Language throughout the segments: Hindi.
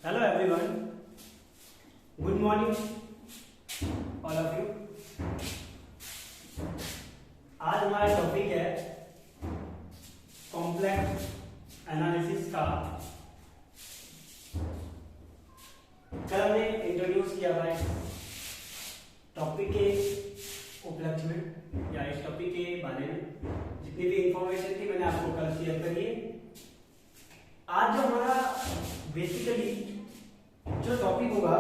Hello everyone, good morning all of you. आज हमारा टॉपिक है कॉम्प्लेक्स एनालिसिस का। कल हमने इंट्रोड्यूस किया था टॉपिक के उपलक्ष्य में या इस टॉपिक के बारे में जितनी भी इंफॉर्मेशन थी मैंने आपको कल शेयर करी है। आज जो हमारा बेसिकली जो टॉपिक होगा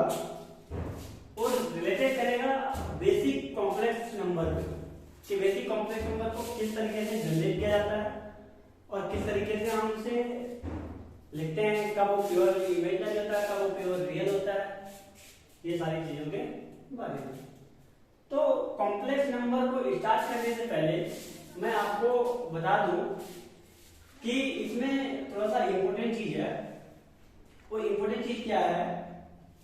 वो रिलेटेड करेगा बेसिक कॉम्प्लेक्स नंबर कि बेसिक कॉम्प्लेक्स नंबर को किस तरीके से जनरेट किया जाता है और किस तरीके से हम उसे लिखते हैं, कब वो प्योर इमेजिनरी होता है, कब वो प्योर रियल होता है, ये सारी चीजों के बारे में। तो कॉम्प्लेक्स नंबर को स्टार्ट करने से पहले मैं आपको बता दूं कि इसमें थोड़ा सा इम्पोर्टेंट चीज है। वो इम्पोर्टेंट चीज क्या है?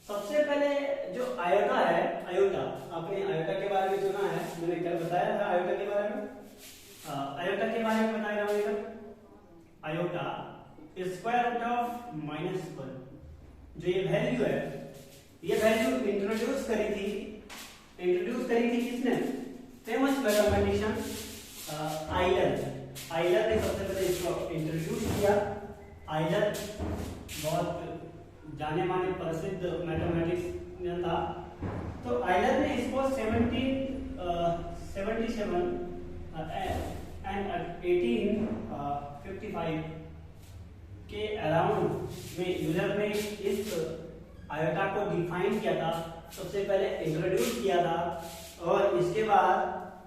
सबसे पहले जो आयोटा है, आयोटा, आपने आयोटा के बारे में सुना है, मैंने कल बताया था आयोटा के बारे में। आयोटा के बारे में बताया था, आयोटा स्क्वायर रूट ऑफ -1। जो ये वैल्यू है, ये वैल्यू इंट्रोड्यूस करी थी किसने? फेमस मैथमेटिशियन आइलर ने सबसे पहले इसको इंट्रोड्यूस किया। आइलर बहुत जाने माने प्रसिद्ध मैथमेटिशियन था। तो आइलर ने इसको 1777 एंड 1855 के अराउंड में यूलर ने इस आयोटा को डिफाइन किया था, सबसे पहले इंट्रोड्यूस किया था। और इसके बाद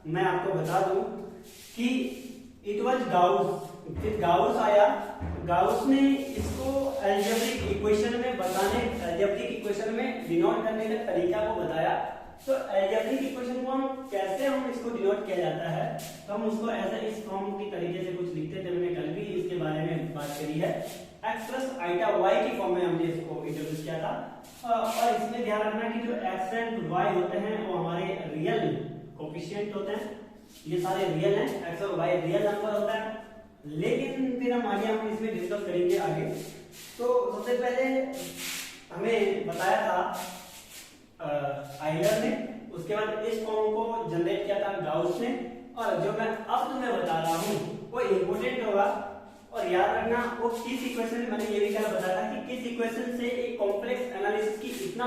मैं आपको बता दूं कि इट वाज गाउस। फिर गाउस आया, गाउस ने इसको अलजेब्रिक इक्वेशन में बताने, अलजेब्रिक इक्वेशन में डिनोट करने का तरीका को बताया। तो अलजेब्रिक इक्वेशन को हम इसको डिनोट किया जाता है, तो हम उसको ऐसा इस फॉर्म की तरीके से कुछ लिखते थे। मैंने कल भी इसके बारे में बात करी है। x प्लस आइटा y की फॉर्म में हमने इसको इंट्रोड्यूस किया था। और इसमें ध्यान रखना कि जो x एंड y होते हैं वो हमारे रियल कोफिशिएंट होते हैं। ये सारे रियल हैं, x और y रियल नंबर होता है। लेकिन फिर हम इसमें डिस्कस करेंगे आगे। तो सबसे पहले हमें बताया था आइलर ने, उसके बाद इस फॉर्म को जनरेट किया था गाउस ने। और जो मैं अब तुम्हें बता रहा हूं वो इम्पोर्टेंट होगा और याद रखना वो किस इक्वेशन, मैंने ये भी कल बताया था कि किस इक्वेशन से एक कॉम्प्लेक्स एनालिसिस की इतना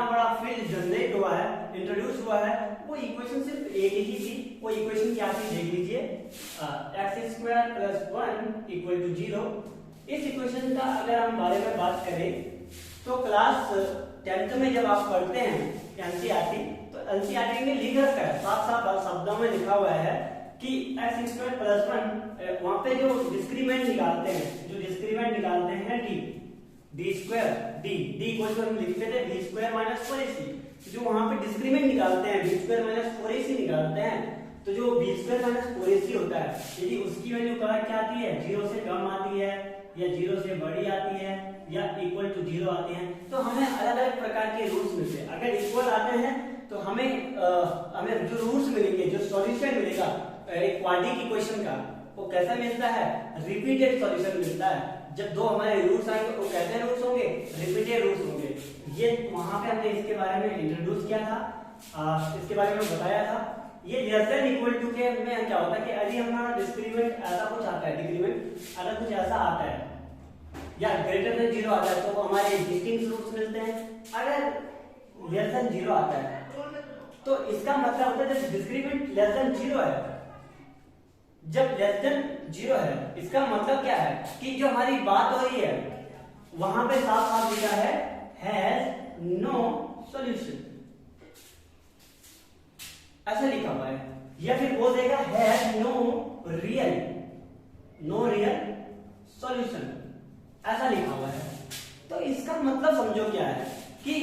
बड़ा फील्ड जनरेट हुआ है, इंट्रोड्यूस हुआ है। वो इक्वेशन सिर्फ एक ही थी। वो इक्वेशन क्या थी देख लीजिए, x² + 1 = 0। इस इक्वेशन का अगर हम बारे में बात करें तो क्लास 10th में जब आप पढ़ते हैं एनसीईआरटी, तो एनसीईआरटी में लिख रखा है, साफ शब्दों में लिखा हुआ है कि x² + 1, वहां पे जो डिस्क्रीमेंट निकालते हैं d को जो हम लिखते थे b² - 4ac, जो वहां पे डिस्क्रीमेंट निकालते हैं b² - 4ac निकालते हैं। तो जो b² - 4ac होता है, यदि उसकी वैल्यू क्या आती है, 0 से कम आती है या 0 से बड़ी आती है या इक्वल टू 0 आती है, तो हमें अलग अलग प्रकार के रूल्स मिलते हैं। अगर इक्वल आते हैं तो हमें जो रूल्स मिलेंगे, जो सॉल्यूशन मिलेगा एक क्वाड्रेटिक इक्वेशन का, वो कैसा मिलता है? रिपीटेड सॉल्यूशन मिलता है। जब दो हमारे रूल्स आएंगे वो कैसे रूल्स होंगे? रिपीटेड रूल्स होंगे। ये वहां पे हमने इसके बारे में इंट्रोड्यूस किया था, इसके बारे में बताया था। ये लेस देन इक्वल टू के में क्या होता है कि यदि हमारा डिस्क्रीमेंट ऐसा कुछ आता है, डिक्रीमेंट अगर कुछ ऐसा आता है या ग्रेटर देन 0 आता है, तो हमारे डिस्टिंक्ट रूल्स मिलते हैं। अगर लेस देन 0 आता है तो इसका मतलब होता है जब डिस्क्रीमेंट लेस देन 0 है, जब लेस देन 0 है, इसका मतलब क्या है कि जो हमारी बात हो रही है वहां पे साफ साफ लिखा है हैज नो सॉल्यूशन, ऐसा लिखा हुआ है। या फिर बोल देगा हैज नो रियल सॉल्यूशन, ऐसा लिखा हुआ है। तो इसका मतलब समझो क्या है कि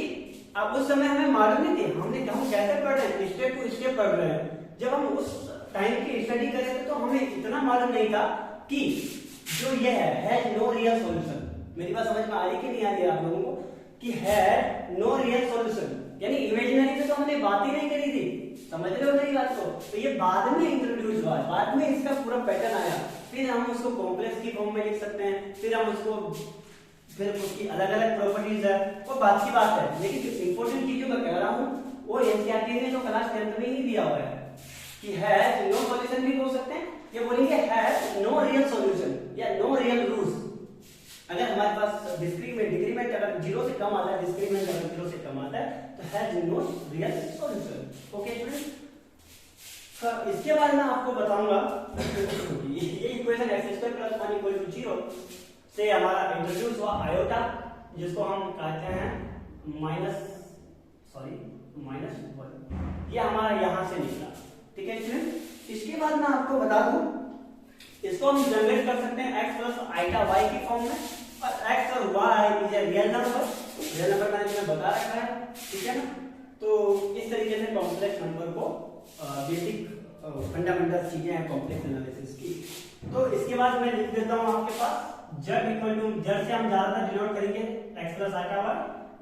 अब उस समय हमें मालूम नहीं थी, हम कैसे पढ़ रहे हैं, स्टेप टू स्टेप पढ़ रहे हैं। जब हम उस टाइम की स्टडी कर रहे थे तो हमें इतना मालूम नहीं था कि जो ये है नो रियल सॉल्यूशन। मेरी बात समझ में आ रही कि नहीं आ रही आप लोगों को कि है नो रियल सॉल्यूशन, यानी इमेजिनरी पे तो हमने बात ही नहीं करी थी। समझ रहे हो मेरी बात को? तो ये बाद में इंट्रोड्यूस हुआ, बाद में इसका पूरा पैटर्न आया। फिर हम उसको कॉम्प्लेक्स की फॉर्म में लिख सकते हैं, फिर हम उसको फिर उसकी अलग अलग प्रॉपर्टीज है, वो बात की बात है। लेकिन जो इंपॉर्टेंट चीज जो मैं कह रहा हूँ वो एनसीईआरटी ने जो क्लास 10th में ही दिया हुआ है कि है नो सॉल्यूशन भी बोल सकते हैं, ये बोलेंगे है नो रियल सॉल्यूशन या नो रियल रूल्स। अगर हमारे पास डिक्रीमेंट अगर 0 से कम आता है, डिस्क्रीमेंट अगर 0 से कम आता है तो has no real solution. Okay student, इसके बाद मैं आपको बताऊंगा ये इक्वेशन x² + 1 = 0 से हमारा इंट्रोड्यूस हुआ आयोटा, जिसको हम कहते हैं -1, ये हमारा यहां से निकला। ठीक है स्टूडेंट, इसके बाद मैं आपको बता दूं इसको हम जनरेट कर सकते हैं x + i y की फॉर्म में, और x और y is a real number मैंने तुम्हें बता रखा है। ठीक है ना, तो इस तरीके से कॉम्प्लेक्स नंबर को बेसिक फंडामेंटल चीजें हैं कॉम्प्लेक्स एनालिसिस की। तो इसके बाद मैं लिख देता हूं आपके पास z = z से हम ज्यादातर डिनोट करेंगे x + i y,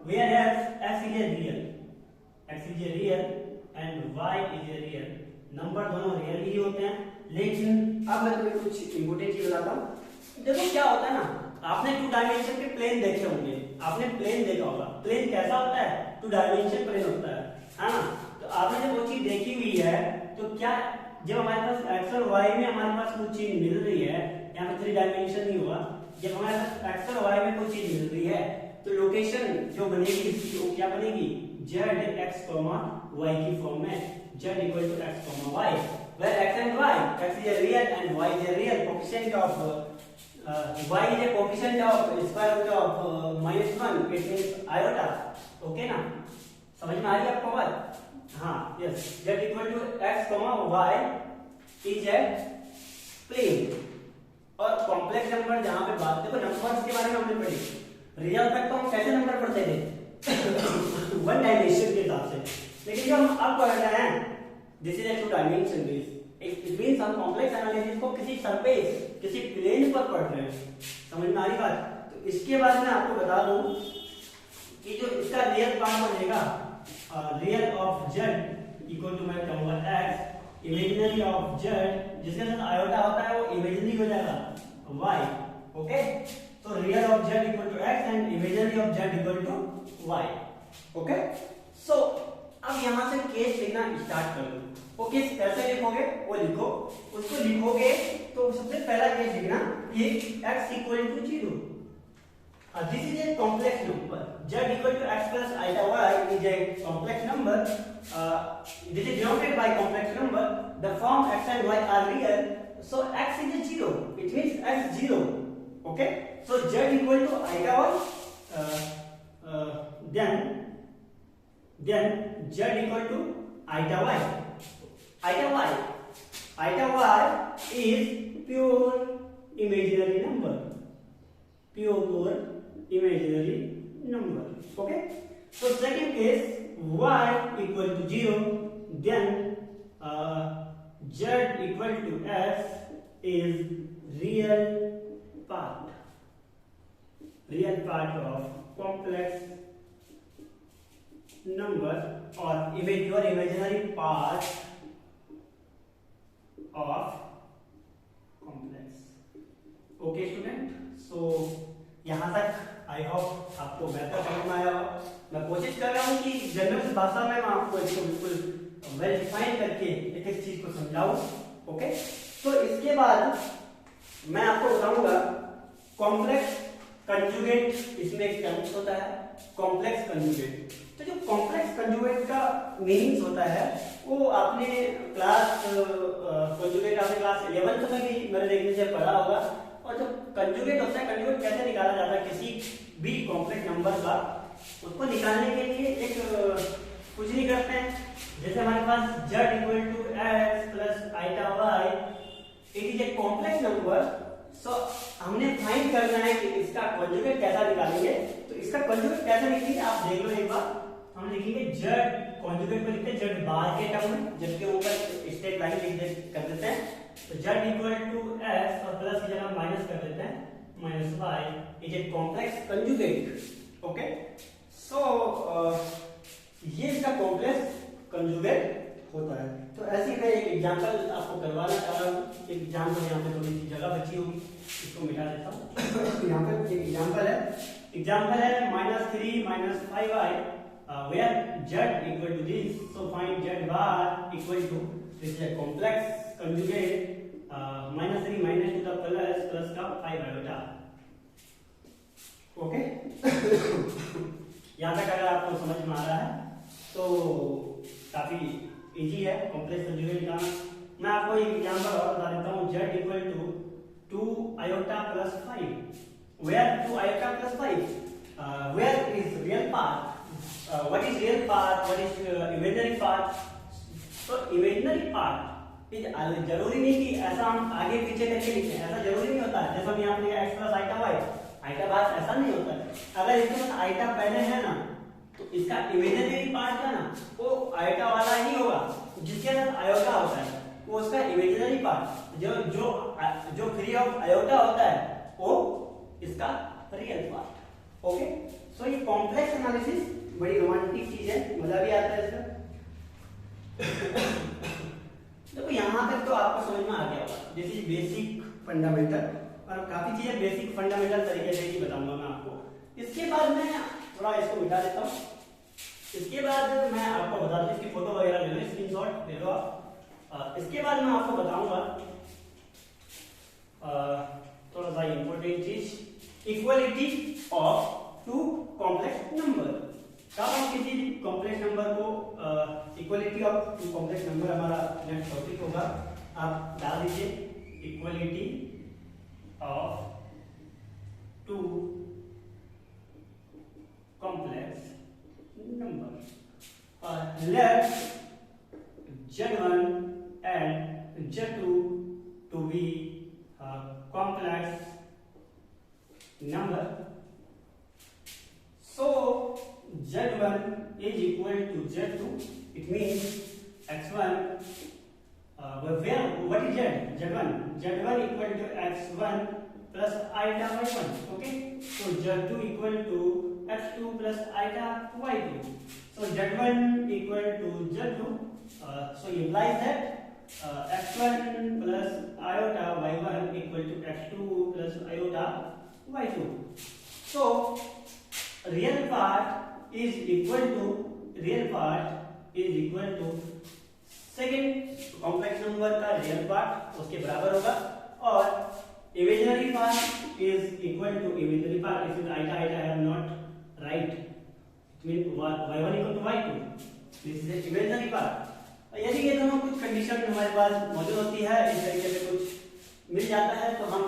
whereas x is a real and y is a real। Number दोनों रियल ही होते हैं। लेकिन अब मैं तुम्हें कुछ इंपॉर्टेंट चीज बताता हूं। देखो क्या होता है ना, आपने 2 डायमेंशन के प्लेन देखे होंगे, आपने प्लेन देखा होगा। प्लेन कैसा होता है? 2 डायमेंशन प्लेन होता है ना। तो आपने जब वो चीज देखी हुई है तो क्या जब हमारे पास x और y में हमारे पास कोई चीज मिल रही है, यहाँ पे 3 डायमेंशन नहीं हुआ, जब हमारे पास x और y में कोई चीज मिल रही है तो लोकेशन जो बनेगी इसकी वो क्या बनेगी? z x, y की फॉर्म में, z = x, y, where x and y, x is a real and y is a real coefficient of y is a coefficient of square root of -1, it means iota। Okay ना, समझ में आ रही है आपको बात? हाँ, yes, z = x, y is a plane। और कॉम्प्लेक्स नंबर जहां पे बात, देखो नंबर्स के बारे में हमने पढ़ी, रियल तक तो हम कैसे नंबर पढ़ते थे 1 डायमेंशन के हिसाब से, लेकिन जो हम अब पढ़ रहे हैं this is a 2 dimension base. It means हम कॉम्प्लेक्स एनालिसिस को किसी सरफेस, किसी प्लेन पर पढ़ रहे हैं। समझ में आ रही बात? तो इसके बाद मैं आपको बता दूं कि जो इसका रियल पार्ट बनेगा, रियल ऑफ z = मैं कहूंगा x, इमेजिनरी ऑफ z जिसके साथ आयोटा होता है वो इमेजिनरी हो जाएगा y। ओके, तो real of z = x and imaginary of z = y। Okay, so अब यहां से केस लिखना स्टार्ट कर लो। वो केस कैसे लिखोगे वो लिखो, उसको लिखोगे तो सबसे पहला केस लिखना ये x = 0। This is a complex number. Z = x + i y is a complex number. This is denoted by complex number. The form x and y are real, so x is a 0. It means x 0. Okay. So Z = i y. Then Z = i y. I y is pure imaginary number. Pure imaginary number. Okay, so second case y = 0, then z = s is real part of complex number or imaginary part of complex। okay student, so यहाँ तक आई होप आपको बेहतर समझ में आया होगा। मैं कोशिश कर रहा हूँ कि जनरल भाषा में मैं आपको इसको बिल्कुल वेल डिफाइन करके एक एक चीज को समझाऊं। ओके, तो इसके बाद मैं आपको बताऊंगा कॉम्प्लेक्स कंजुगेट, इसमें एक टर्म्स होता है कॉम्प्लेक्स कंजुगेट। तो जो कॉम्प्लेक्स कंजुगेट का मीनिंग्स होता है वो आपने क्लास कंजुगेट आपने क्लास 11th में भी मेरे देखने से पढ़ा होगा। और जो कंजुगेट होता है, कंजुगेट कैसे निकाला जाता है किसी भी कॉम्प्लेक्स नंबर का, उसको निकालने के लिए एक कुछ नहीं करते हैं। जैसे हमारे पास z = x + i y, it is a complex number. So हमने फाइंड करना है कि इसका कंजुगेट कैसा निकालेंगे। तो इसका कंजुगेट कैसे लिखेंगे आप देख लो एक बार। हम लिखेंगे z, कंजुगेट को लिखते हैं z बार के टर्म में, जबकि ऊपर स्ट्रेट लाइन लिख कर देते हैं। तो z = x और प्लस की जगह माइनस कर देते हैं, -y is a complex conjugate. Okay, so ये इसका कॉम्प्लेक्स कंजुगेट होता है। तो ऐसे मैं एक एग्जांपल आपको करवाना चाह रहा हूँ। एग्जांपल यहाँ पे थोड़ी सी जगह बची होगी, इसको मिटा देता हूँ। यहाँ पे एक एग्जांपल है एग्जाम्पल है -3 -5i where z equal to this, so find z bar equal to, this is a complex conjugate -3 -2 का प्लस का 5 iota. ओके यहाँ तक अगर आपको समझ में आ रहा है तो काफी इजी है कॉम्प्लेक्स कंजुगेट निकालना. मैं आपको एक एग्जांपल और बता देता हूँ. z equal to 2 iota plus 5 where 2 iota plus 5 where is real part, what is real part, what is imaginary part. तो imaginary part जरूरी नहीं कि ऐसा हम आगे पीछे करके लिखें, ऐसा जरूरी नहीं होता है. जैसे हम यहाँ पे x plus iota y, iota बाद ऐसा नहीं होता है. अगर इसके पास आइटा पहले है ना तो इसका इमेजिनरी पार्ट का ना वो आइटा वाला ही होगा. जिसके साथ आयोटा होता है वो उसका इमेजिनरी पार्ट, जो जो जो फ्री ऑफ आयोटा होता है वो इसका रियल पार्ट. ओके, सो ये कॉम्प्लेक्स एनालिसिस बड़ी रोमांटिक चीज है, मजा भी आता है इसका. देखो यहाँ तक तो आपको समझ में आ गया होगा. दिस इज बेसिक फंडामेंटल, और काफी चीजें बेसिक फंडामेंटल तरीके से ही बताऊंगा मैं आपको. इसके बाद मैं थोड़ा इसको मिटा देता हूँ. इसके बाद मैं आपको बता दूं, इसकी फोटो वगैरह ले लो, स्क्रीनशॉट ले लो आप. इसके बाद मैं आपको बताऊंगा थोड़ा सा इंपॉर्टेंट चीज, equality of two complex number. कब हम किसी कॉम्प्लेक्स नंबर को equality of two complex number हमारा नेक्स्ट टॉपिक होगा. आप डाल दीजिए equality of two complex number. Let Z1 and Z2 to be complex number. So Z1 is equal to Z2. It means X1. What is Z? Z1 equal to X1 plus iota Y1. Okay. So Z2 equal to X2 plus iota Y2. So Z1 equal to Z2. So implies that X1 plus iota Y1 equal to X2 plus iota Y2. So real part is equal to second complex number का रियल पार्ट उसके बराबर होगा, और imaginary part is equal to imaginary part. If iota iota I have not write, it mean y1 equal to y2. This is imaginary part. यदि ये दोनों कुछ कंडीशन हमारे पास मौजूद होती है, इस तरीके से कुछ मिल जाता है, तो हम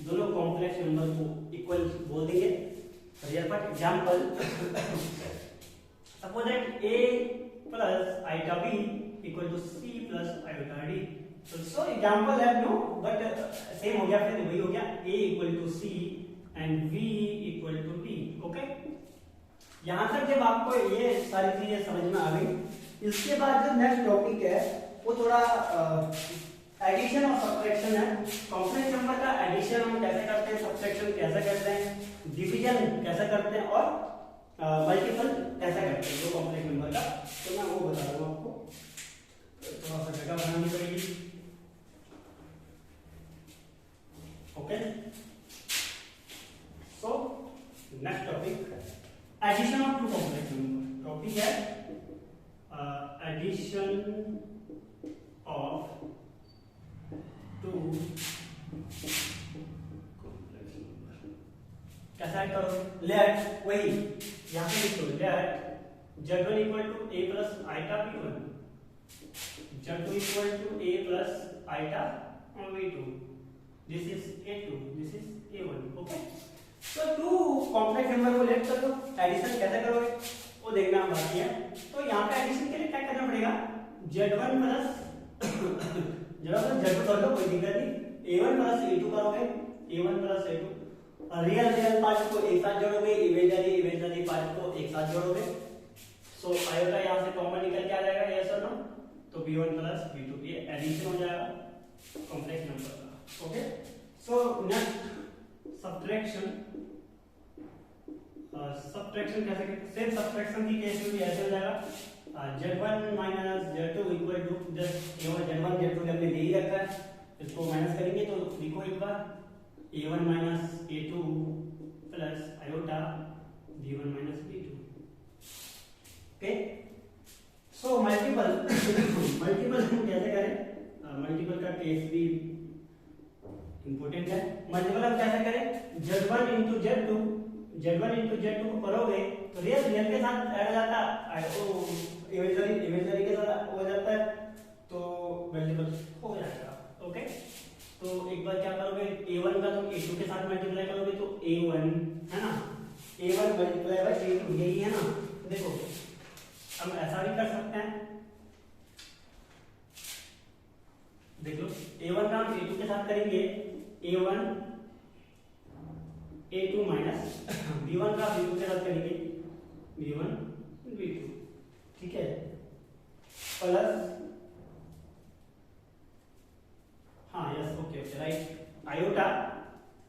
दोनों कॉम्प्लेक्स नंबर को इक्वल बोल देंगे. Real part example, suppose that a plus iota b equal to c plus iota d. So example है no, but same हो गया, फिर वही हो गया. a equal to c and v equal to d. Okay, यहाँ तक जब आपको ये सारी चीजें समझ में आ गई, इसके बाद जो नेक्स्ट टॉपिक है वो थोड़ा एडिशन और सब्ट्रैक्शन है. कॉम्प्लेक्स नंबर का एडिशन हम कैसे करते हैं, सब्ट्रैक्शन कैसे करते हैं, डिवीजन कैसे करते हैं, और मल्टीपल कैसे करते हैं दो कॉम्प्लेक्स नंबर का. तो मैं वो बता दूंगा आपको. थोड़ा सा जगह बनानी पड़ेगी. Okay, so next topic addition of two complex number. Topic है addition of two complex number. कैसा करो, लेट वही यहाँ पे लिखो, let Z1 equal to a plus iota b1, Z2 equal to a plus iota b2. This is a2, this is a1. Okay, तो टू कॉम्प्लेक्स नंबर को लेट कर दो. एडिशन कैसे करोगे वो देखना बाकी है. तो यहाँ पे एडिशन के लिए क्या करना पड़ेगा, Z1 प्लस Z2 कर लो, कोई दिक्कत नहीं. a1 प्लस a2 करोगे, a1 plus a2. Real part को एक साथ जोड़ोगे, इमेजिनरी पार्ट को एक साथ जोड़ोगे. सो आयोटा यहाँ से कॉमन निकल के आ जाएगा, यस और नो. तो b1 प्लस b2, ये एडिशन हो जाएगा कॉम्प्लेक्स नंबर का. Okay, so next subtraction. Subtraction कैसे करते, सेम सब्ट्रैक्शन की केस में भी ऐसे हो जाएगा. Z1 minus Z2 equal to just Z1 Z2 हमने दे ही रखा है, इसको माइनस करेंगे तो लिखो एक बार a1 minus a2 plus iota कैसे करें, Z1 into Z2, Z1 into Z2 को करोगे तो रियल के साथ ऐड हो जाता है, इमेजिनरी के साथ हो जाता है, तो मल्टीपल हो जाएगा। ओके, तो एक बार क्या करोगे, A1 का तुम A2 के साथ मल्टीप्लाई करोगे तो A1 है ना, A1 मल्टीप्लाई बाय A2 यही है ना। देखो हम ऐसा भी कर सकते हैं, देख लो A1 का हम A2 के साथ करेंगे, A1 A2 माइनस B1 का B2 के साथ करेंगे B1 B2, ठीक है, प्लस हाँ yes okay okay right, iota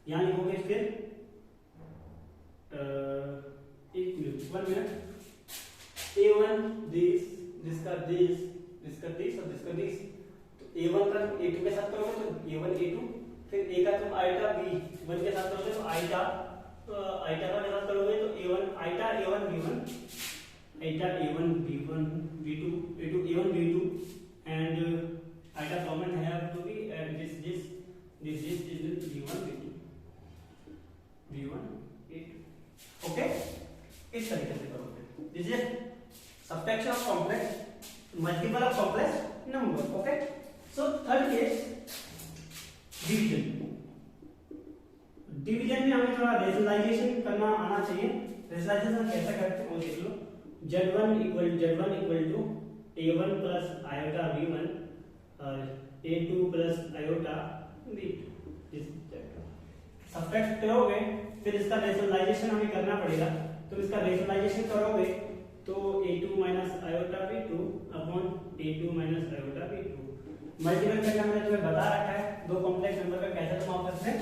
यहाँ लिखोगे, फिर एक मिनट 1 मिनट, A1 दिस का दिस और दिस का दिस, तो A1 का तुम A2 के साथ करोगे तो A1 A2, फिर A का तुम आइटा B1 के साथ करोगे तो आइटा का के साथ करोगे तो A1 iota A1 B1, iota A1 B1 B2 A2 A1 B2 and iota common have to be and this is B1 B1 A2, okay, इस तरीके से करोगे। This is subtraction of complex multiple of complex number. Okay, so third case division. Division में हमें थोड़ा रेशनलाइजेशन करना आना चाहिए। रेशनलाइजेशन कैसे करते हैं वो देख लो। Z1 equal to A1 plus iota B1 और A2 plus iota B2, subtract करोगे फिर इसका रेशनलाइजेशन हमें करना पड़ेगा। तो इसका रेशनलाइजेशन करोगे तो A2 minus iota B2 upon A2 minus iota B2। Multiple करके हमने तुम्हें बता रखा है दो कॉम्प्लेक्स नंबर का कैसे तुम आपस में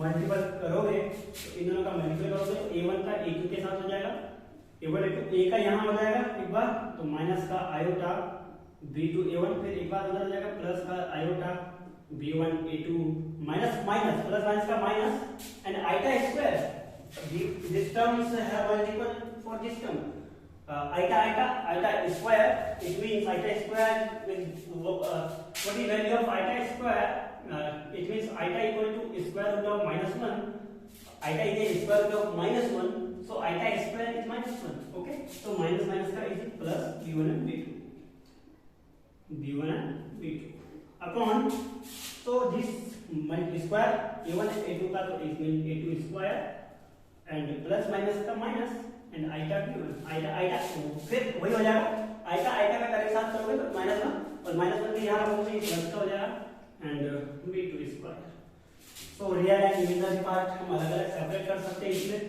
मल्टीपल करोगे, तो इन दोनों का मल्टीपल करोगे तो A1 का A2 के साथ हो जाएगा, A1 A का यहाँ हो जाएगा एक बार, तो माइनस का आयोटा B2 A1, फिर एक बार उधर हो जाएगा प्लस का iota B1 A2 minus minus plus minus का minus and iota square. This terms have multiple for this term, iota square, it means iota square with what is value of iota square, it means iota equal to square root of -1, iota is square root of -1, so iota square is -1। okay, so minus minus का is plus B1 and B2 upon, so this square A1 and A2 का तो A2 square and plus minus का minus and iota B1 iota फिर वही हो जाएगा, आइटा का करेक्ट साथ करोगे तो -1 और -1 के यहाँ रखोगे प्लस का हो जाएगा एंड B2 स्क्वायर। तो रियल एंड इमेजिनरी पार्ट हम अलग अलग सेपरेट कर सकते हैं इसमें,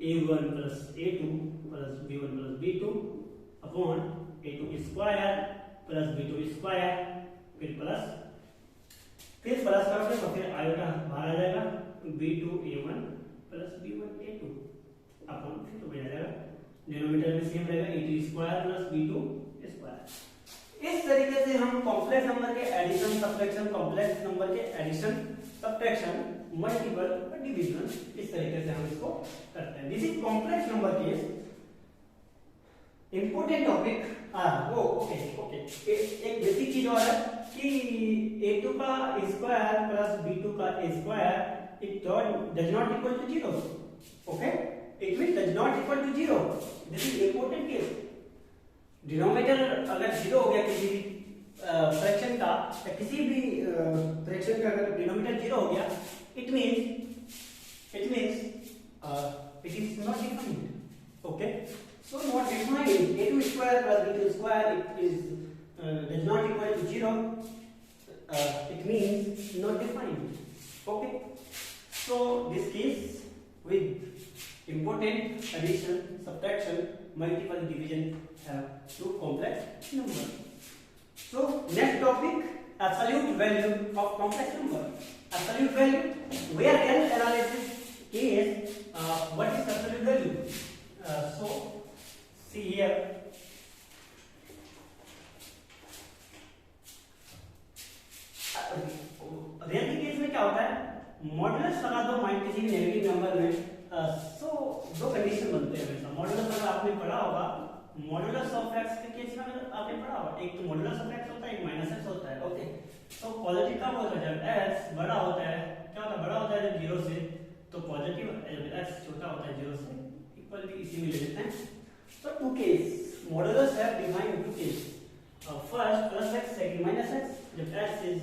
A1 plus A2 plus B1 plus B2 upon A2 square plus B2 square, फिर प्लस करोगे तो फिर आयोटा बाहर आ जाएगा B2 A1 plus B1 A2 upon फिर हो जाएगा डिनोमिनेटर में सेम रहेगा A2 square plus B2 square. इस तरीके से हम कॉम्प्लेक्स नंबर के एडिशन सब्ट्रैक्शन, कॉम्प्लेक्स नंबर के एडिशन सब्ट्रैक्शन मल्टीपल डिवीजन, इस तरीके से हम इसको करते हैं। This is complex number case. Important topic okay एक बेसिक चीज और है कि A2 का स्क्वायर प्लस B2 का square it does not equal to 0। Okay, it means does not equal to 0। This is important case. Denominator अगर 0 हो गया किसी भी फ्रैक्शन का, या किसी भी फ्रैक्शन का अगर डिनोमिनेटर 0 हो गया, it means it is not defined. Okay, so not defined, A2 square plus B2 square it is does not equal to 0, it means not defined। okay, so this case with important addition, subtraction, multiple division have two complex number। so next topic, absolute value of complex number। absolute value, where L analysis is what is absolute value, so see here, real के केस में क्या होता है, मॉडुलस लगा दो माइंड किसी भी नेगेटिव नंबर में, सो दो कंडीशन बनते हैं हमेशा। मॉडुलस अगर आपने पढ़ा होगा, मॉडुलस ऑफ x के केस में अगर आपने पढ़ा होगा, एक तो मॉडुलस ऑफ x होता है, एक माइनस x होता है। ओके, तो पॉजिटिव का होता है जब x बड़ा होता है, क्या होता है, बड़ा होता है जब 0 से होता है 0 से इक्वल भी इसी में ले लेते हैं। So two case modulus have defined two case. First plus x, second minus x. If x is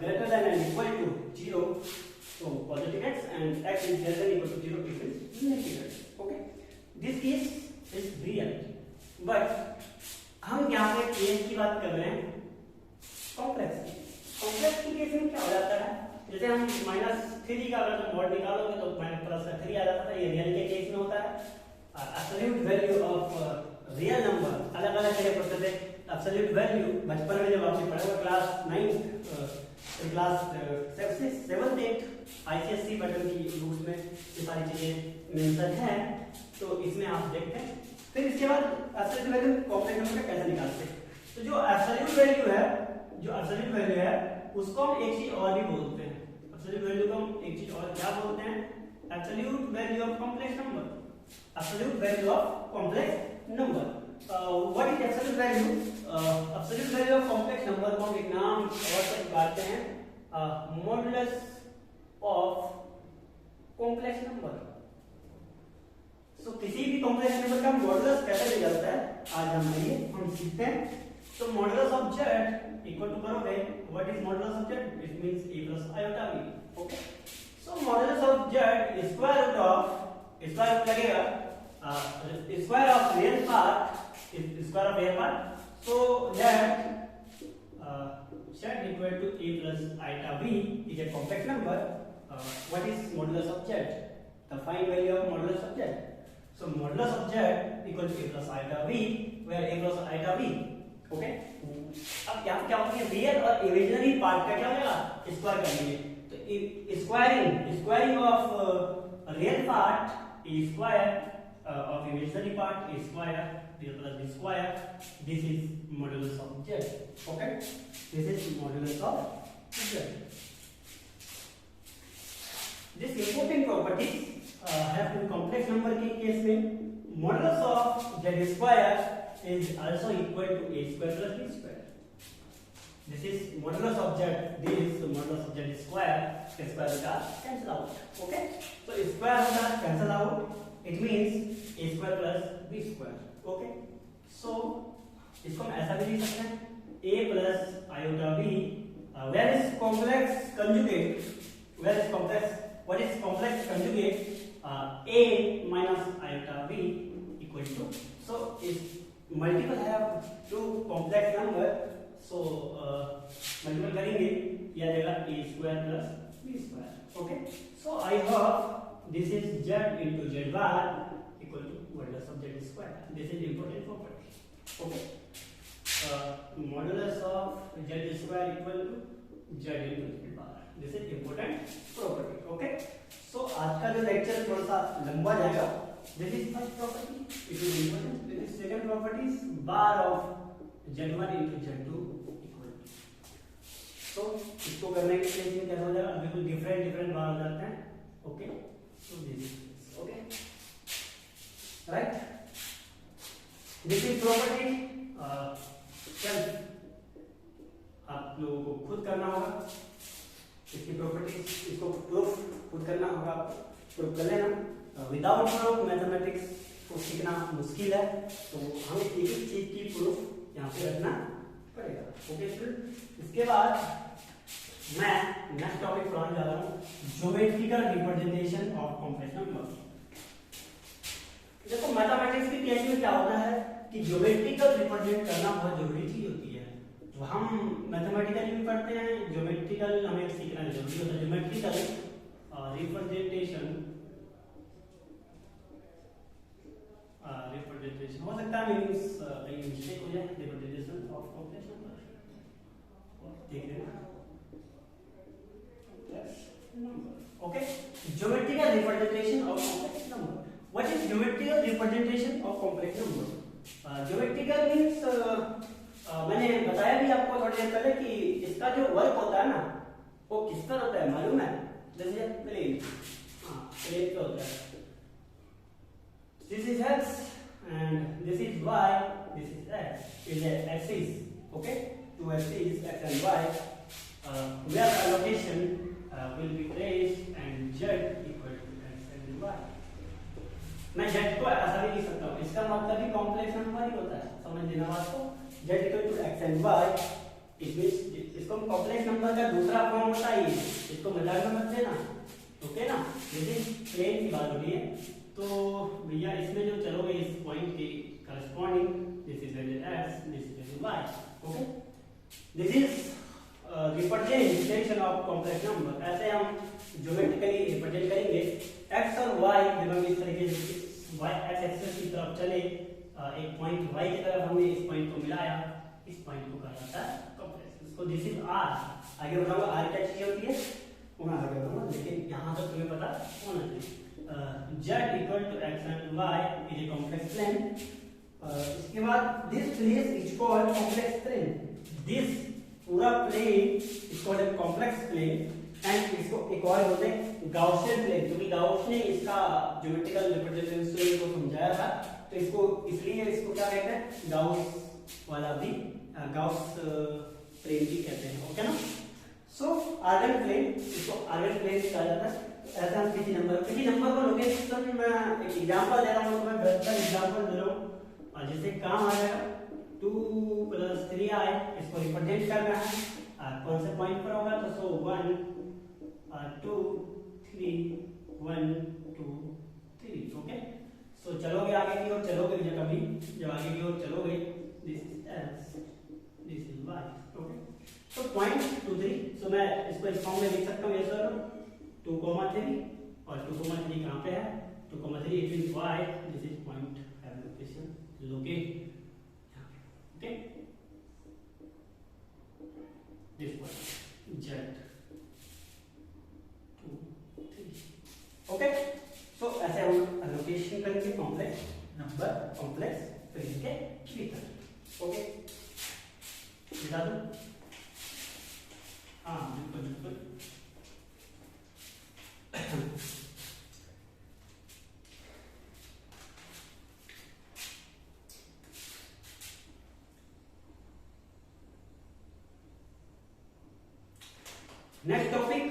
greater than or equal to 0, so positive x, and x is greater than or equal to 0, it is negative x. Okay. This case is real, but हम यहाँ पे केस की बात कर रहे हैं कॉम्प्लेक्स की। कॉम्प्लेक्स की केस में क्या हो जाता है, जैसे हम -3 का अगर तुम मॉड निकालोगे तो -3 आ जाता है, ये रियल के केस में होता है। Absolute value of real number अलग अलग तरह के होते थे। एब्सोल्यूट वैल्यू बचपन में जब आपने पढ़ा हुआ क्लास 9 क्लास 7 8 आईसीएससी पैटर्न की बुक्स में ये सारी चीजें मेंशन है, तो इसमें आप देखते हैं। फिर इसके बाद एब्सोल्यूट वैल्यू कॉम्प्लेक्स नंबर का कैसे निकालते हैं। तो जो एब्सोल्यूट वैल्यू है उसको हम एक चीज और भी बोलते हैं। एब्सोल्यूट वैल्यू को हम एक चीज और क्या बोलते हैं, absolute value of complex number. Absolute value of complex number. What is absolute value? Absolute value of complex number को हम एक नाम और से बुलाते हैं मॉडुलस ऑफ कॉम्प्लेक्स नंबर। सो किसी भी कॉम्प्लेक्स नंबर का मॉडुलस कैसे निकलता है आज हम सीखते हैं। तो modulus of z equal to करोगे, what is modulus of z? It means a plus iota b। Okay, so modulus of z square root of लगेगा square of real part, so that z equal to a plus iota b is a complex number. What is modulus of z? The find value of modulus of z. So modulus of z equal to a plus iota b, where a plus iota b. Okay. अब यहाँ क्या होगा, रियल और इमेजिनरी पार्ट का क्या हो जाएगा, स्क्वायर कर लेंगे। तो squaring of real part A square of imaginary part is square, real plus b square. This is modulus of z. Okay, this is modulus of z. This important properties have in complex number के केस में modulus of z square is also equal to a square plus b square. This is modulus of z. This modulus of z square will cancel out. Okay, so square will cancel out. It means a square plus b square. Okay, so इसको हम ऐसा भी लिख सकते हैं a plus iota b. Where is complex conjugate? What is complex conjugate? A minus iota b equal to. So if multiple have two complex number, so multiple करेंगे यह देगा a square plus b square. Okay, so I hope this is z into z bar equal to modulus of z square. This is important property. Okay, modulus of z square equal to z into z bar. This is important property. Okay, so आज का जो लेक्चर थोड़ा सा लंबा जाएगा। This is first property, it is important. This is second property, bar of z1 into z2 equal to. So इसको करने के लिए इसमें क्या हो जाएगा, बिल्कुल डिफरेंट बार हो जाते हैं। Okay, so this is okay, right? This is property self, आप लोगों को खुद करना होगा इसकी प्रॉपर्टीज, इसको प्रूफ खुद करना होगा, प्रूफ कर लेना। विदाउट प्रूफ मैथमेटिक्स को सीखना मुश्किल है, तो हमें एक एक चीज की प्रूफ यहाँ पे रखना पड़ेगा। ओके स्टूडेंट, इसके बाद मैं नेक्स्ट टॉपिक पढ़ाने जा रहा हूँ geometrical representation of complex number. देखो मैथमेटिक्स के केस में क्या होता है कि ज्योमेट्रिकल रिप्रेजेंट करना बहुत जरूरी चीज होती है। तो हम मैथमेटिकली भी पढ़ते हैं, ज्योमेट्रिकल हमें सीखना जरूरी होता है। ज्योमेट्रिकल रिप्रेजेंटेशन हो सकता है मींस कहीं मिस्टेक हो जाए, रिप्रेजेंटेशन ऑफ कॉम्प्लेक्स नंबर देख लेना। Okay, geometrical representation of complex number. What is geometrical representation of complex number? Geometrical means मैंने बताया भी आपको थोड़ी देर पहले कि इसका जो वर्क होता है ना वो किस तरह होता है मालूम है? जैसे प्लेन, प्लेन का होता है this is x and this is y, this is x, is a axis. Okay, two axes x and y, where the location will be traced and z equal to x and y. मैं z को ऐसा भी लिख सकता हूँ, इसका मतलब भी कॉम्प्लेक्स नंबर ही होता है, समझ लेना बात को। z equal to x and y, इसको कॉम्प्लेक्स नंबर का दूसरा फॉर्म होता है ये, इसको मजाक में मत लेना, ओके ना। जैसे प्लेन की बात हो रही है तो भैया इसमें जो चलोगे इस पॉइंट के corresponding, this is value x, this is value y, okay. This is representation of complex number. ऐसे हम ज्योमेट्रिकली रिप्रेजेंट करेंगे x और y जब हम इस तरीके से y x एक्सिस की तरफ चले, एक पॉइंट y की तरफ हमने इस पॉइंट को मिलाया, इस पॉइंट को कहा जाता है कॉम्प्लेक्स। इसको दिस इज r, आगे बताऊंगा r क्या चीज होती है वो मैं आगे बताऊंगा, लेकिन यहां तक तुम्हें पता होना चाहिए। z equal to x and y is a complex plane. इसके बाद this place is called complex plane. This पूरा plane is called a complex plane and इसको एक और बोलते हैं गाउसियन प्लेन, क्योंकि गाउस ने इसका ज्योमेट्रिकल रिप्रेजेंटेशन को समझाया था, तो इसको इसलिए इसको क्या कहते हैं, गाउस वाला भी, गाउस प्लेन भी कहते हैं, ओके ना। सो आर्गन प्लेन, इसको आर्गन प्लेन कहा जाता है। ऐसा हम किसी नंबर को लोकेशन में एक एग्जांपल दे रहा हूं, मैं बेहतर एग्जांपल दे रहा हूं और जिससे काम आ जाएगा 2 + 3i, इसको रिप्रेजेंट करना है कौन से पॉइंट पर होगा, तो सो 1 2 3 1 2 3, ओके। सो चलोगे आगे की ओर, चलोगे जब आगे की ओर चलोगे, this is x, this is y, okay. तो पॉइंट 2 3, सो मैं इसको इस फॉर्म में लिख सकता हूं, ये सर 2 3 और 2 3 कहां पे है, 2 3 it means y, this is point have location locate, okay, this point z 2 3, okay. So ऐसे हम लोकेशन करेंगे कॉम्प्लेक्स नंबर, कॉम्प्लेक्स प्लेन के भीतर, ओके। बता दूं, हाँ बिल्कुल बिल्कुल। नेक्स्ट टॉपिक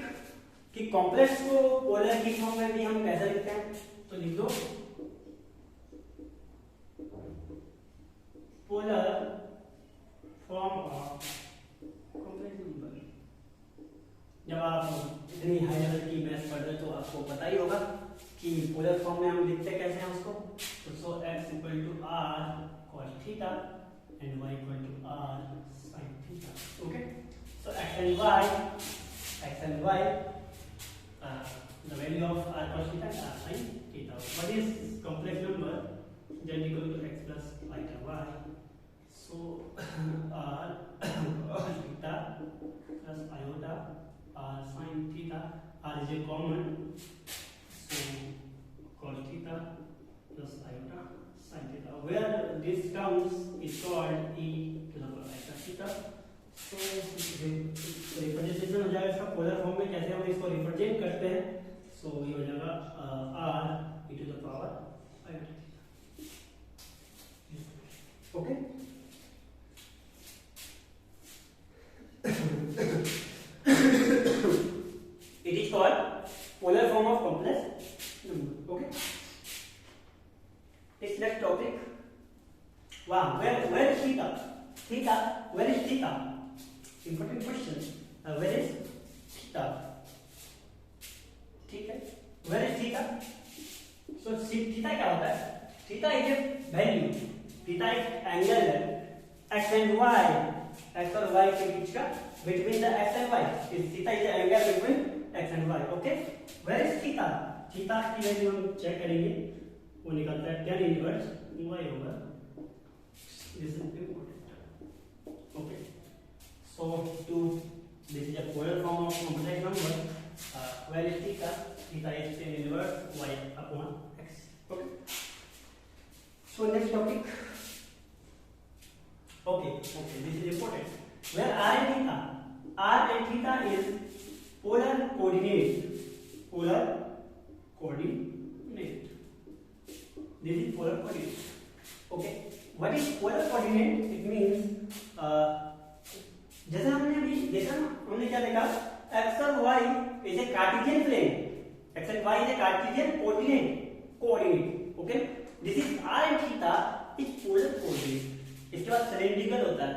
कि कॉम्प्लेक्स को पोलर की फॉर्म में भी हम कैसे लिखते हैं, तो लिख दो polar form of complex number. जब आप इतनी हाई लेवल की मैथ्स पढ़ रहे हो तो आपको पता ही होगा कि पोलर फॉर्म में हम लिखते कैसे हैं उसको, तो so x equal to r cos theta and y equal to r sin theta, okay. So x and y the value of r cos theta and r sin theta. What is complex number? Z equal to x plus iota y. So r cos theta plus iota r sin theta, r is a common, so cos theta plus iota sin theta, where this terms is called e to the power iota theta. तो रिप्रेजेंटेशन हो जाएगा इसका पोलर फॉर्म में, कैसे हम इसको रिप्रेजेंट करते हैं, सो ये हो जाएगा r e to the power iota, okay. It is called polar form of complex number, okay. It's next topic, वाह, where is theta, where is theta, important question, where is theta, ठीक है, where is theta, so theta क्या होता है, theta is a value, theta एक एंगल है x and y, x और y के बीच का, between the x and y, theta is the angle between x and y, okay। where is theta, theta की वैल्यू हम चेक करेंगे, वो निकलता है tan इनवर्स y होगा, this is important, okay। So to this is a polar form of complex number, where is theta, theta is tan inverse y upon x, okay। So next topic, okay, this is important, where r and theta is polar coordinate, this is polar coordinate, okay। what is polar coordinate, it means जैसे हमने अभी देखा ना, हमने क्या देखा, x और y is a Cartesian plane, x and y is a Cartesian coordinate, okay. This is r and theta is polar coordinate. इसके बाद सिलेंड्रिकल होता है।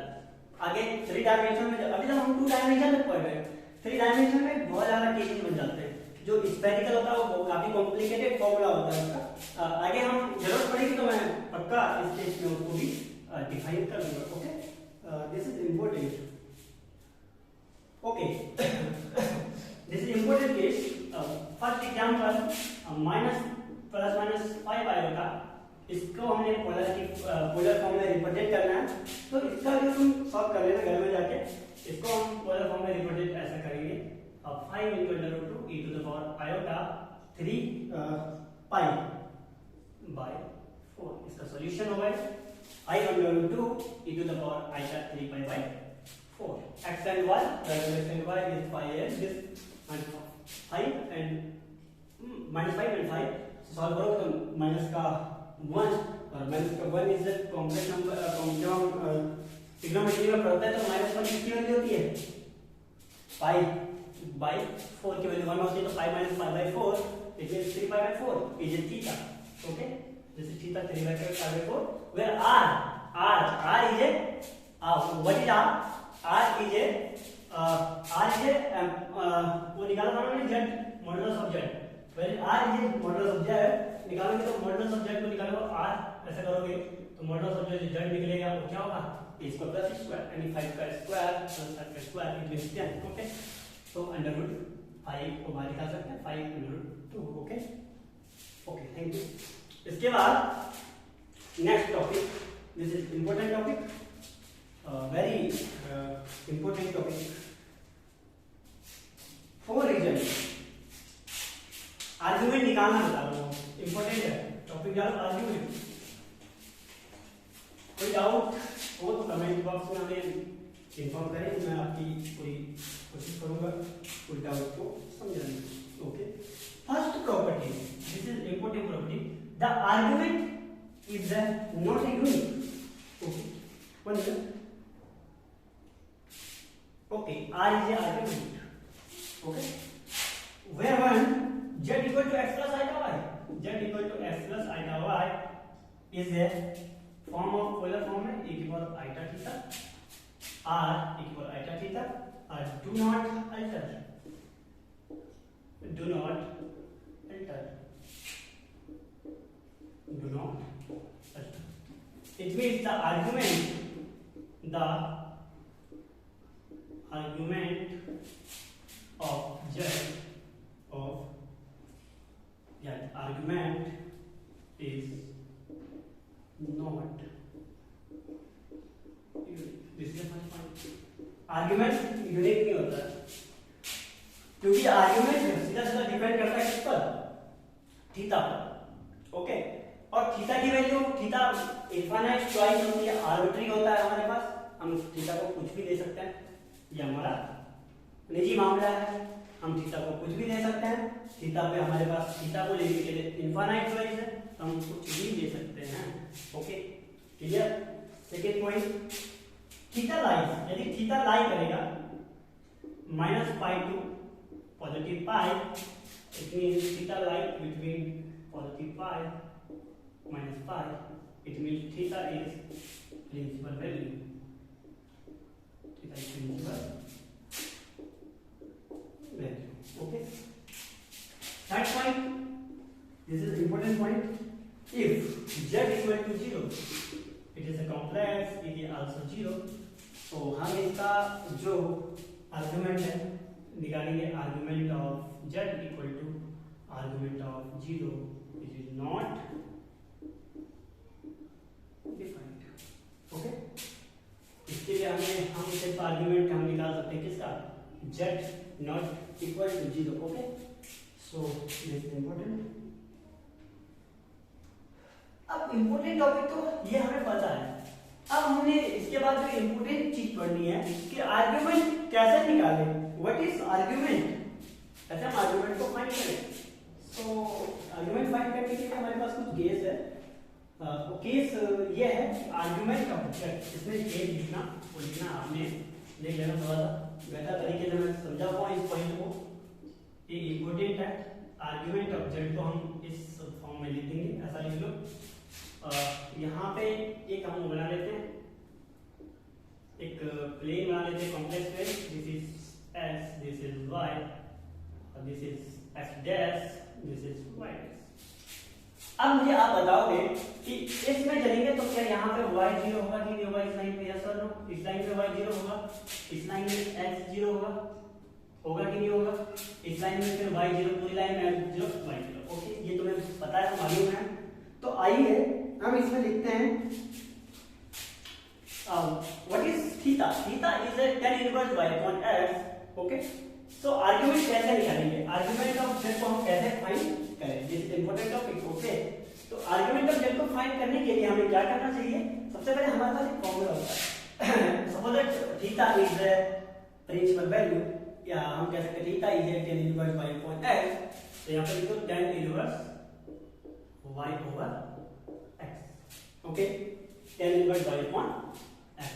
आगे 3 डायमेंशन में, अभी तक हम 2 डायमेंशन में पढ़ रहे हैं, 3 डायमेंशन में बहुत ज्यादा केसेस बन जाते हैं। जो स्फेरिकल होता है वो काफी कॉम्प्लिकेटेड फॉर्मूला होता है उसका। आगे हम जरूरत पड़ेगी तो मैं पक्का इस केस में उसको भी डिफाइन कर दूंगा। Okay, this is important. Okay, this is important case. First example minus plus minus 5 आएगा, इसको हमने पोलर फॉर्म में रिप्रेजेंट करना है। तो इसका जो तुम सॉल्व कर लेना घर में जाके, इसको हम पोलर फॉर्म में रिप्रेजेंट ऐसा करेंगे 5 into √2 e to the power iota 3 pi by 4। इसका सॉल्यूशन होगा I under √2 e to the power iota 3 pi by 4। x and y, the x and y is 5 and this and 5 and -5 and 5 solve करो तो माइनस का 1 और माइनस का 1 इज द कॉम्प्लेक्स नंबर। जब हम ट्रिग्नोमेट्री में पढ़ते हैं तो -1 किसकी वैल्यू होती है 5 by 4 की वैल्यू 1 होती है, तो 5 - 5 by 4 it means 3 pi by 4 is theta. Okay, this is theta 3 by 4 where r is a what is r is a वो निकाला था हमने z modulus of z। Well r is a modulus of z निकालोगे तो मॉडुलस ऑफ z को निकालोगे r ऐसा करोगे तो मॉडुलस ऑफ z निकलेगा, वो क्या होगा a स्क्वायर प्लस स्क्वायर यानी 5 का स्क्वायर प्लस 7 का स्क्वायर इट मींस 10। ओके, तो √5 को बाहर निकाल सकते हैं 5 √2। Okay okay, thank you. इसके बाद next topic, this is important topic, very important topic. For reason argument निकालना बता रहा हूँ, इंपॉर्टेंट है टॉपिक। जानो आर्गुमेंट, कोई डाउट हो तो कमेंट बॉक्स में हमें इन्फॉर्म करें, मैं आपकी पूरी कोशिश करूंगा कोई डाउट को समझाने की। Okay, first property, this is important property, the argument is not a unit. Okay, one minute. Okay, r is a argument. Okay, where one z equal to x plus iota y, z equal to x plus iota y is a form of polar form है e की power iota theta, r e की power iota theta, do not alter, do not alter, do not alter। It means the argument of z of argument is not this is the first point। Argument unique नहीं होता क्योंकि आर्गुमेंट सीधा सीधा डिपेंड करता है किस पर, थीटा पर। ओके, और थीटा की वैल्यू, थीटा इनफाइनाइट चॉइस होती है, आर्बिट्री होता है हमारे पास, हम थीटा को कुछ भी दे सकते हैं, ये हमारा निजी मामला है, हम थीटा को कुछ भी दे सकते हैं। थीटा पे हमारे पास थीटा को लेने के लिए इनफाइनाइट चॉइस है, तो हम कुछ भी दे सकते हैं। Okay, clear. Second point, theta lie, यदि थीटा लाई करेगा -π to +π, it means theta lie between +π -π, it means theta is principal value, theta is principal value। Okay, third point, this is important point, if z equal to 0 it is a complex, it is also 0, तो हम इसका जो आर्गुमेंट है निकालेंगे, argument of z equal to argument of 0 it is not defined. Okay, इसके लिए हम सिर्फ आर्गुमेंट हम निकाल सकते हैं किसका, z not equal to 0। okay, so this is important। अब important टॉपिक तो ये हमें पता है, अब हमने इसके बाद जो इम्पोर्टेंट चीज पढ़नी है कि आर्गुमेंट कैसे निकालें, व्हाट इज आर्गुमेंट, कैसे हम आर्गुमेंट को फाइंड करें। सो आर्गुमेंट फाइंड करने के लिए हमारे पास कुछ केस है। वो केस ये है कि आर्गुमेंट का ऑब्जेक्ट, इसमें केस लिखना आपने लेना थोड़ा सा बेहतर तरीके से मैं समझा पाऊँ इस पॉइंट को, ये इम्पोर्टेंट है। आर्ग्यूमेंट ऑफ जेड को हम इस फॉर्म में लिख देंगे, ऐसा लिख लो। यहाँ पे एक हम बना लेते हैं, एक प्लेन बना लेते हैं, complex plane. This is X, this is Y, और this is X dash, this is Y dash. अब मुझे आप बताओगे कि इसमें चलेंगे तो क्या यहाँ पे y 0 होगा कि नहीं होगा इस लाइन पे? यस और नो? इस लाइन पे y 0 होगा, इस लाइन में x 0 होगा कि नहीं होगा? इस लाइन में फिर y 0, पूरी लाइन में x 0 y 0। ओके, ये तुम्हें पता है, मालूम है। तो आइए हम इसमें लिखते हैं what is theta. Theta is a tan inverse y upon x। Okay, so argument कैसे निकालेंगे, आर्गुमेंट ऑफ z को हम कैसे फाइंड करें, this is important topic. Okay, तो आर्गुमेंट ऑफ z को फाइंड करने के लिए हमें क्या करना चाहिए? सबसे पहले हमारे पास एक फॉर्मूला होता है। Suppose that theta is the principal value, या हम कह सकते हैं theta is a tan inverse y upon x। तो यहां पर लिखो tan inverse y over x। Okay, tan inverse y upon x,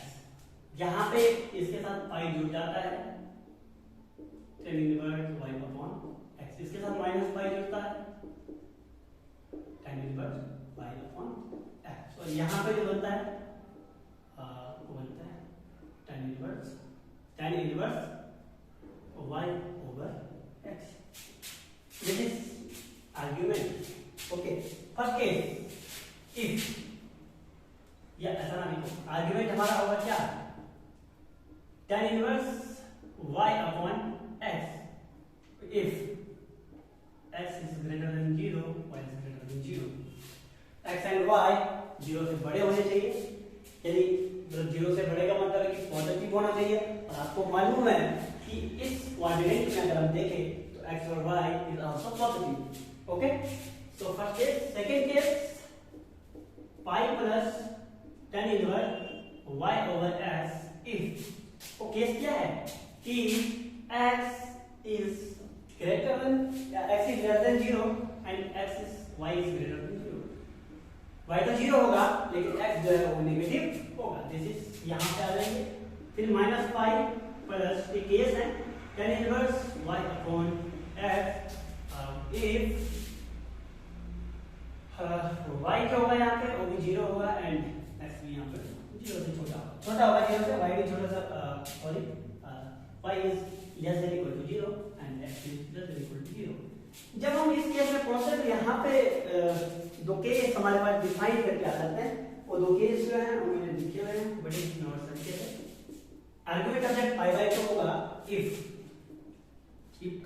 यहां पे इसके साथ पाई जुड़ जाता है, tan inverse y upon x, इसके साथ माइनस पाई जुड़ता है, tan inverse y upon x, और यहाँ पे जो बनता है वो बनता है tan inverse y over x। This is argument. Okay, first case, if, या ऐसा ना लिखो, आर्ग्यूमेंट हमारा होगा क्या? tan inverse y upon x if x is greater than 0, y is greater than 0, x and y 0 से बड़े होने चाहिए। यदि 0 से बड़े का मतलब है कि पॉजिटिव होना चाहिए, और आपको मालूम है कि इस कोऑर्डिनेट में अगर हम देखें तो x और y is also positive। Okay, so first case, second case, pi plus tan inverse y over x if, वो केस क्या है कि x is greater than, x is greater than 0 and y is greater than 0। y तो 0 होगा लेकिन x जो है वो नेगेटिव होगा। दिस इज यहाँ पे आ जाएंगे। फिर माइनस पाई प्लस, एक केस है tan inverse y upon x if y क्या होगा यहाँ पे, वो भी 0 होगा एंड x भी यहाँ पे 0 से छोटा होगा 0 से, y भी छोटा सा, sorry, y is less than equal to 0 and x is less than equal to 0। जब हम इस केस में पहुंचते हैं तो यहाँ पे दो केस हमारे पास डिफाइन करके आ जाते हैं। वो दो केस जो हैं वो मैंने लिखे हुए हैं बड़े नॉट तरीके से। Argument of that pi by 2 होगा इफ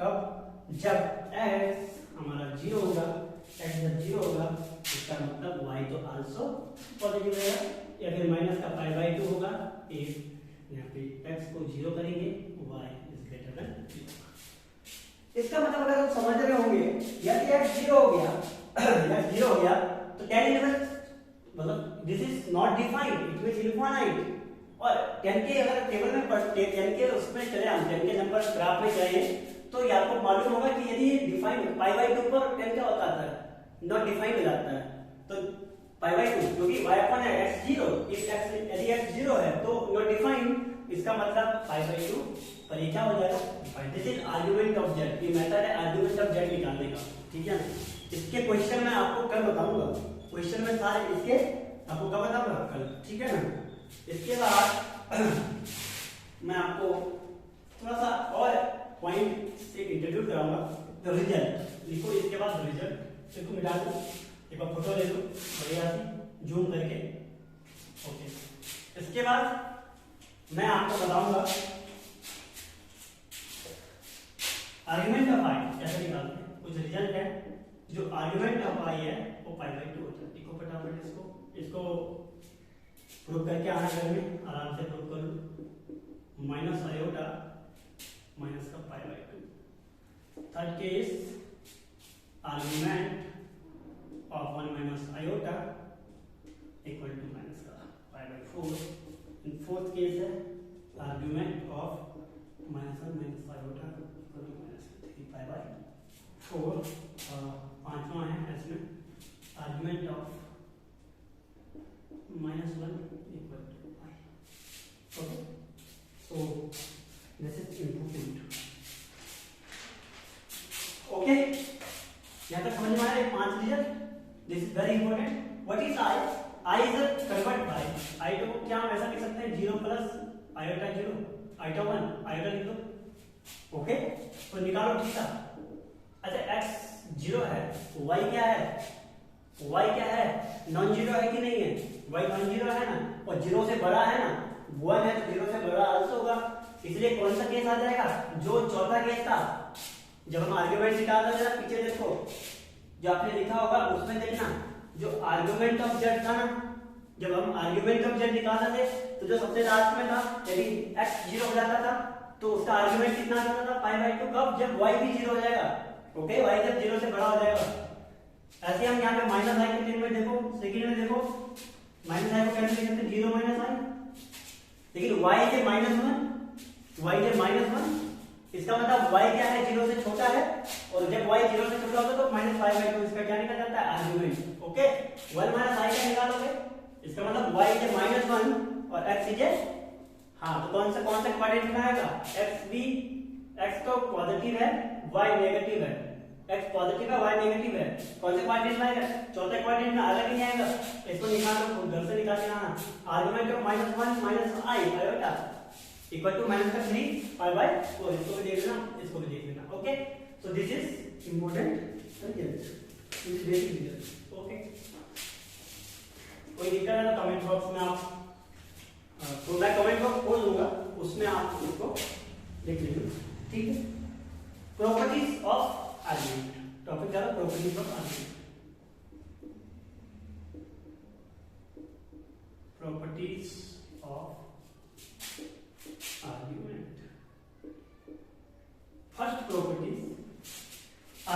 कब, जब x हमारा 0 होगा, x जब 0 होगा इसका मतलब y तो आल्सो पॉजिटिव रहेगा, या फिर माइनस का पाई बाय 2 होगा इफ यहाँ पे x को 0 करेंगे y इज ग्रेटर देन 0। इसका मतलब अगर आप समझ रहे होंगे, यदि x 0 हो गया x 0 हो गया तो tan इनवर्स मतलब this is not defined, it means infinite. और tan के अगर टेबल में पढ़ते, tan के उसमें चले हम, tan के नंबर ग्राफ में जाए तो ये आपको मालूम होगा कि यदि डिफाइंड पाई बाय 2 पर tan क्या होता है, नॉट डिफाइंड हो जाता है। तो पाई बाय 2 क्योंकि y upon x 0, if x यदि x 0 है तो नॉट डिफाइंड, इसका मतलब पाई बाय 2 पर ये क्या हो जाएगा defined. This is argument of z, ये मेथड है आर्गुमेंट ऑफ z निकालने का, ठीक है। इसके क्वेश्चन मैं आपको कल बताऊंगा, क्वेश्चन में सारे इसके आपको कब बताऊंगा, कल, ठीक है ना। इसके बाद मैं आपको थोड़ा सा और पॉइंट से इंट्रोड्यूस कराऊंगा। द रिजल्ट लिखो, इसके बाद रिजल्ट इसको मिटा दो, एक बार फोटो ले लो बढ़िया सी जूम करके। ओके, इसके बाद मैं आपको बताऊंगा आर्गुमेंट ऑफ आई कैसे निकालते हैं। कुछ रिजल्ट है, जो आर्गुमेंट ऑफ आई है वो पाई बाय 2 होता है। देखो फटाफट इसको प्रूव करके आना, घर में आराम से प्रूव कर लो। माइनस आयोटा माइनस का pi by 2। Third case, argument of 1 minus iota equal to minus का pi by 4। in fourth case है argument of minus 1 minus iota equal to minus 3 pi by 4। पांचवा है इसमें argument of minus 1 equal to pi। okay, so this is important। okay, है 5 digit, this is very important. What is i? I is convert by i two, क्या हम ऐसा लिख सकते हैं 0 प्लस आयोटा 0 आयोटा 1 आयोटा लिख दो। ओके, तो निकालो थीटा। अच्छा x 0 है, y क्या है? y क्या है? नॉन जीरो है कि नहीं है? y नॉन जीरो है ना, और 0 से बड़ा है ना, 1 है तो 0 से बड़ा आंसर होगा। इसलिए कौन सा केस आ जाएगा? जो चौथा केस था, जब हम आर्गुमेंट निकालते थे ना, पीछे देखो जो आपने लिखा होगा उसमें देखना, जो आर्गुमेंट ऑफ z था ना, जब हम आर्गुमेंट ऑफ z निकालते थे तो जो सबसे लास्ट में था, यदि x 0 हो जाता था तो उसका आर्गुमेंट कितना आ जाता था? π/2। कब? जब y भी 0 हो जाएगा। ओके, y जब 0 से बड़ा हो जाएगा। ऐसे हम यहाँ पे माइनस आई के में देखो, सेकंड में देखो, माइनस आई को कैसे लिख सकते हैं? 0 माइनस आई, लेकिन y से -1, y से -1, इसका मतलब y क्या है? 0 से छोटा है, और जब y 0 से छोटा होता है तो -π/2 इसका क्या निकल जाता है? आर्गुमेंट। ओके, 1 माइनस आई का निकालोगे, इसका मतलब y से -1 और x से, हाँ, तो कौन सा क्वाड्रेंट में आएगा? x भी, x तो पॉजिटिव है, y नेगेटिव है, x पॉजिटिव है, y नेगेटिव है, कौन से क्वाड्रेंट में आएगा? चौथे क्वाड्रेंट में अलग ही नहीं आएगा। इसको निकालो, खुद घर से निकाल के आना। Argument of -1 minus i iota equal to -3 π/4। इसको भी देख लेना, इसको भी देख लेना। Okay, so this is important result, this basic result. Okay, कोई दिक्कत है तो कमेंट बॉक्स में आप, तो मैं कमेंट बॉक्स खोल दूंगा, उसमें आप उसको लिख लीजिए। ठीक है, प्रॉपर्टीज ऑफ आर्गुमेंट, टॉपिक क्या है? Properties of argument. Properties of argument. First property,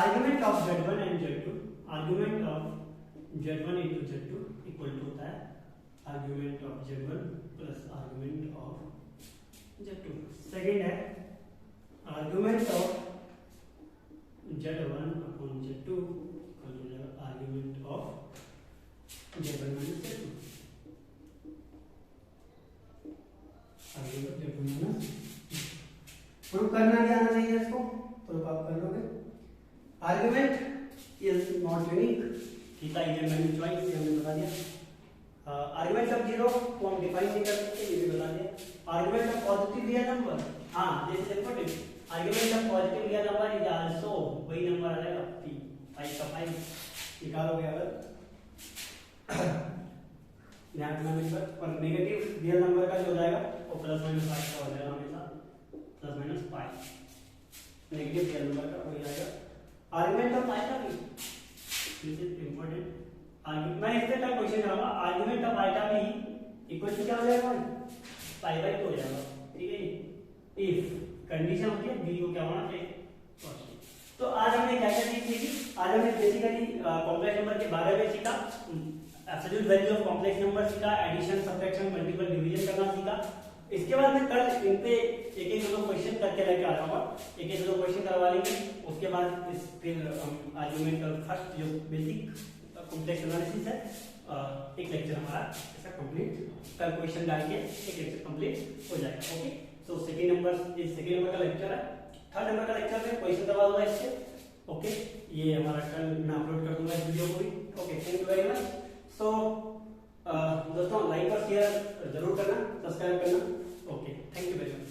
argument of z1 and z2, argument of z1 into z2 equal to होता है argument of z1 plus argument of z2। Second है argument of z1 upon z2 equal to argument of z1 minus z2। Proof करना भी आना चाहिए इसको, प्रूफ आप कर लोगे। Argument is not unique, theta is a many choice, ये हमने बता दिया। आर्गुमेंट ऑफ 0 को हम डिफाइन नहीं कर सकते, ये भी बता दिया। Argument of positive real number, हां this is important. Argument of positive real number is also वही नंबर आ जाएगा 5 का 5 निकालोगे अगर ध्यान रखना इस पर। और नेगेटिव रियल नंबर का जो हो जाएगा वो +- π का हो जाएगा, हमेशा +- π नेगेटिव रियल नंबर का हो जाएगा। आर्गुमेंट ऑफ आइटा भी, दिस इज इंपॉर्टेंट। मैं इससे कल क्वेश्चन कराऊंगा, आर्गुमेंट ऑफ आइटा भी इक्वल टू क्या हो जाएगा? π/2 हो जाएगा। ठीक है, इफ कंडीशन होती है बी को क्या होना चाहिए? तो आज हमने क्या क्या सीखी थी? आज हमने बेसिकली कॉम्प्लेक्स नंबर के बारे में सीखा, absolute value of complex number सीखा, एडिशन, सब्ट्रैक्शन, मल्टीपल डिवीजन करना सीखा। इसके बाद मैं कल इन पे एक दो क्वेश्चन करके लेके आ जाऊंगा, एक दो क्वेश्चन करवा लेंगे। उसके बाद इस फिर आर्गुमेंट का फर्स्ट जो बेसिक कॉम्प्लेक्स एनालिसिस है, एक लेक्चर हमारा ऐसा कंप्लीट, कल क्वेश्चन डाल के एक लेक्चर कंप्लीट हो जाएगा। ओके, सो सेकंड नंबर का लेक्चर है। थर्ड नंबर का लेक्चर में क्वेश्चन करवा दूंगा इससे। ओके, ये हमारा कल मैं अपलोड कर दूंगा इस वीडियो को भी। Okay, thank you very much. So दोस्तों लाइक और शेयर जरूर करना, सब्सक्राइब करना। Okay, thank you very much.